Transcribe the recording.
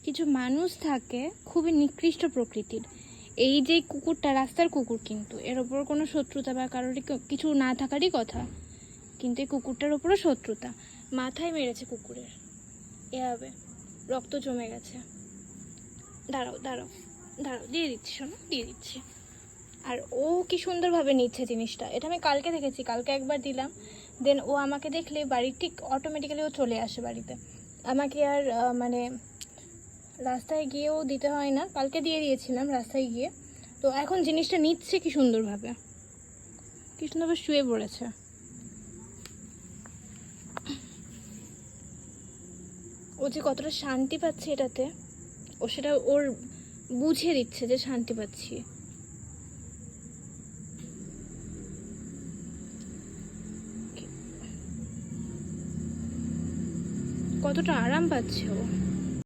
কিছু মানুষ থাকে খুবই নিকৃষ্ট প্রকৃতির। এই যে কুকুরটা রাস্তার কুকুর, কিন্তু এর ওপর কোনো শত্রুতা বা কারোর কিছু না থাকারই কথা, কিন্তু এই কুকুরটার ওপরও শত্রুতা। মাথায় মেরেছে কুকুরের, এভাবে রক্ত জমে গেছে। দাঁড়াও দাঁড়াও দাঁড়াও, দিয়ে দিচ্ছি, শোনো দিয়ে দিচ্ছি। আর ও কি সুন্দরভাবে নিচ্ছে জিনিসটা। এটা আমি কালকে দেখেছি, কালকে একবার দিলাম, দেন ও আমাকে দেখলে বাড়ির ঠিক অটোমেটিক্যালি ও চলে আসে বাড়িতে। আমাকে আর মানে রাস্তায় গিয়েও দিতে হয় না, কালকে দিয়ে দিয়েছিলাম রাস্তায় গিয়ে। তো এখন জিনিসটা নিচ্ছে কি সুন্দরভাবে, কি সুন্দরভাবে শুয়ে পড়েছে। ও যে কতটা শান্তি পাচ্ছে এটাতে, ও সেটা ওর বুঝিয়ে দিচ্ছে যে শান্তি পাচ্ছি। কতটা আরাম পাচ্ছে ও।